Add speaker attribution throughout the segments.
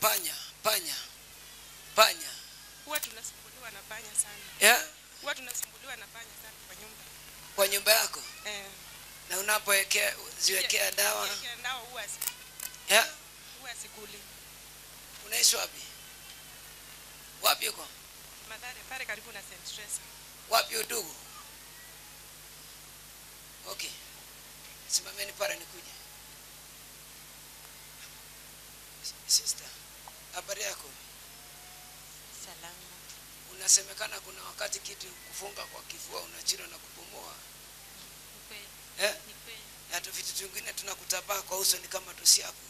Speaker 1: Panya.
Speaker 2: Huwa tunasumbuliwa na panya sana.
Speaker 1: Yeah?
Speaker 2: Huwa tunasumbuliwa na panya sana kwa nyumba.
Speaker 1: Kwa nyumba yako?
Speaker 2: Na
Speaker 1: unapowekea ziwekea dawa?
Speaker 2: Ziwekea dawa huwa
Speaker 1: yeah?
Speaker 2: Huwa sikuli.
Speaker 1: Unaishi wapi? Wapi uko?
Speaker 2: Madhare pale karibu na St. Teresa.
Speaker 1: Wapi udugu? Okay. Simameni pale nikuje. Sister, habari yako?
Speaker 3: Salama.
Speaker 1: Unasemekana kuna wakati kitu kufunga kwa kifua unachira na kupumua.
Speaker 3: Kweli.
Speaker 1: Ni kweli. Hata vitu vingine tunakutabaa kwa uso ni kama tusiapo.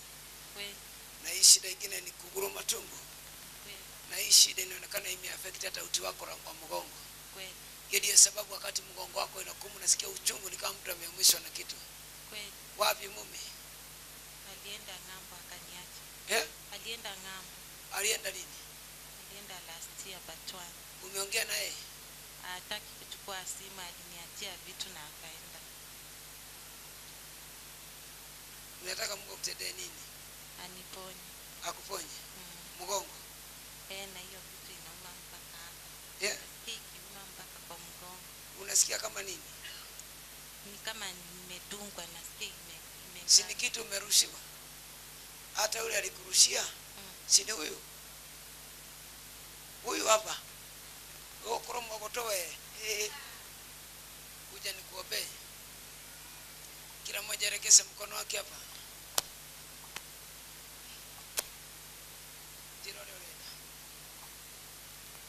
Speaker 3: Kweli.
Speaker 1: Na hii shida nyingine ni kuguruma tumbo.
Speaker 3: Kweli.
Speaker 1: Na hii shida inaonekana imeaffect hata uti wako wa mgongo.
Speaker 3: Kweli.
Speaker 1: Ndio sababu wakati mgongo wako inakuuma unasikia uchungu ni kama mtu ameumishwa na kitu.
Speaker 3: Kweli.
Speaker 1: Wapi mume?
Speaker 3: Alienda ng'ambo akaniacha. Alienda ng'ambo.
Speaker 1: Alienda lini?
Speaker 3: Alienda last year Batwani.
Speaker 1: Umeongea na yeye?
Speaker 3: Hataki kuchukua simu, aliniachia vitu na akaenda.
Speaker 1: Unataka Mungu akutendee nini?
Speaker 3: Aniponye.
Speaker 1: Akuponye? Mgongo?
Speaker 3: Na hiyo vitu inauma mpaka hapa. Ikiuma mpaka kwa mgongo.
Speaker 1: Unasikia kama nini?
Speaker 3: Ni kama nimedungwa, nasikia
Speaker 1: si ni kitu umerushiwa. Hata yule alikurushia. Si ni huyu? Huyu hapa. Okromo kutoe. Kuja nikuombee. Kila mmoja rekese mkono wake hapa.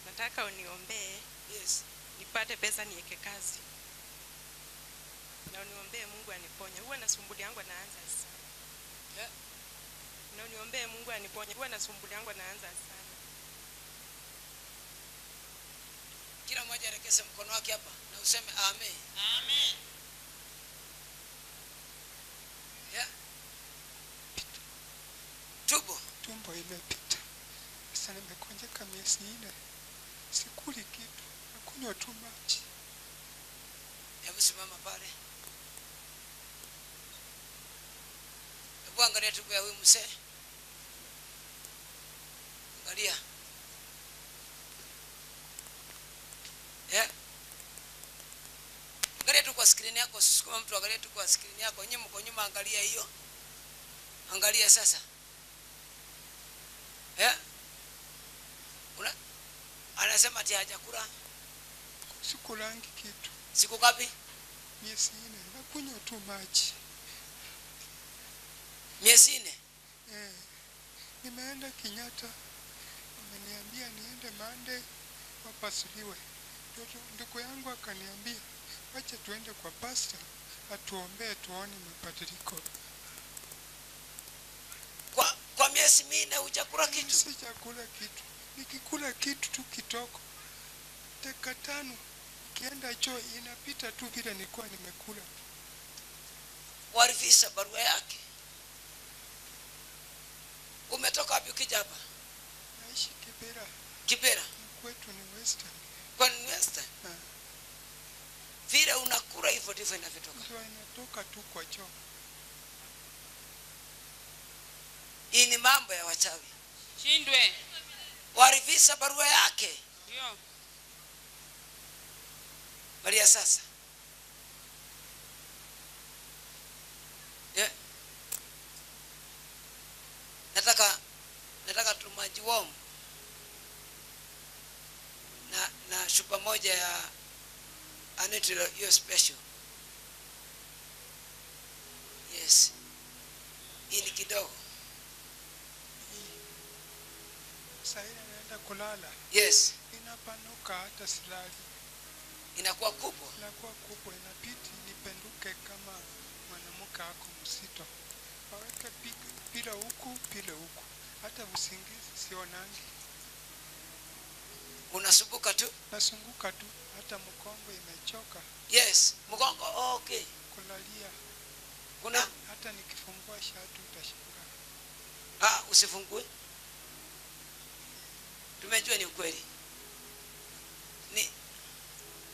Speaker 2: Nataka uniombee.
Speaker 1: Yes.
Speaker 2: Nipate pesa niweke kazi. Na uniombee Mungu aniponye. Huwa nasumbuliangwa naanza sana. Na uniombee Mungu aniponye. Huwa nasumbuliangwa naanza sana.
Speaker 1: Kila mmoja rekese mkono wake hapa na useme amen.
Speaker 3: Amen.
Speaker 4: Tumbo imepita. Sasa nimekonjeka miezi 4. Sikuli kitu. Nakunywa tu maji.
Speaker 1: Hebu simama pale. Hebu angalia tumbo ya huyu mzee. Angalia. Angalia tu kwa screen yako, usikome mtu, angalia tu kwa screen yako. Nyuma kwa nyuma angalia hiyo. Angalia sasa. Anasema ati hajakula.
Speaker 4: Sikulangi kitu.
Speaker 1: Siku ngapi?
Speaker 4: Miezi 4. Nakunywa tu maji.
Speaker 1: Miezi 4?
Speaker 4: Nimeenda Kenyatta. Ameniambia niende Monday wapasuliwe. Ndugu yangu akaniambia wacha tuende kwa pastor atuombee tuone mabadiliko.
Speaker 1: Kwa miezi 4 hujakula kitu?
Speaker 4: Sijakula kitu. Nikikula kitu tu kitoko. Dakika 5 kienda choo inapita tu vile nilikuwa nimekula.
Speaker 1: Warifisa barua yake. Umetoka wapi ukija hapa?
Speaker 4: Naishi Kibera.
Speaker 1: Kibera?
Speaker 4: Kwetu ni Western.
Speaker 1: Kwa ni Western? Vile unakula hivyo ndivyo inavyotoka.
Speaker 4: Ndio inatoka tu kwa choo.
Speaker 1: Hii ni mambo ya wachawi.
Speaker 3: Shindwe.
Speaker 1: Warifisa barua yake.
Speaker 3: Ndio.
Speaker 1: Maria sasa. Nataka tumaji warm. Na chupa moja ya Anitro hiyo special. Yes. Hii ni kidogo.
Speaker 4: Sasa naenda kulala.
Speaker 1: Yes.
Speaker 4: Inapanuka hata silali.
Speaker 1: Inakuwa kubwa.
Speaker 4: Inakuwa kubwa, inabidi nipenduke kama mwanamke ako msito. Waweke pila huku, pila huku. Hata usingizi sionangi.
Speaker 1: Unasumbuka tu?
Speaker 4: Nasunguka tu, hata mgongo imechoka.
Speaker 1: Yes, mgongo okay.
Speaker 4: Kulalia.
Speaker 1: Kuna
Speaker 4: hata nikifungua shati utashangaa.
Speaker 1: Usifungue. Tumejua ni ukweli. Ni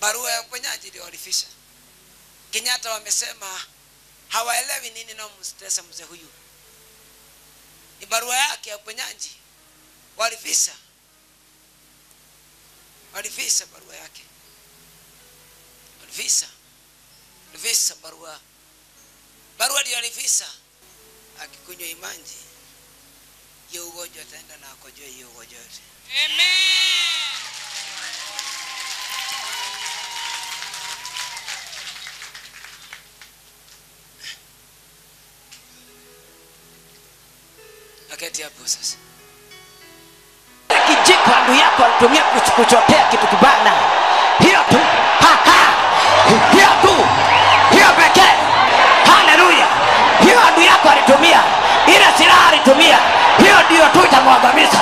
Speaker 1: barua ya uponyaji ndio walifisha. Kenyatta wamesema hawaelewi nini na mstresa mzee huyu. Ni barua yake ya uponyaji walivisa barua yake, walivisa barua ndio alivisa. Akikunywa imanji hiyo ugonjwa ataenda na akojoe hiyo ugonjwa yote.
Speaker 5: Amen.
Speaker 1: Aketi hapo sasa.
Speaker 6: Kijiko ndugu yako alitumia kuchotea kitu kibana. Hiyo tu. Hiyo tu. Hiyo pekee. Haleluya. Hiyo ndugu yako alitumia. Ile silaha alitumia. Hiyo ndio tu itamwangamiza.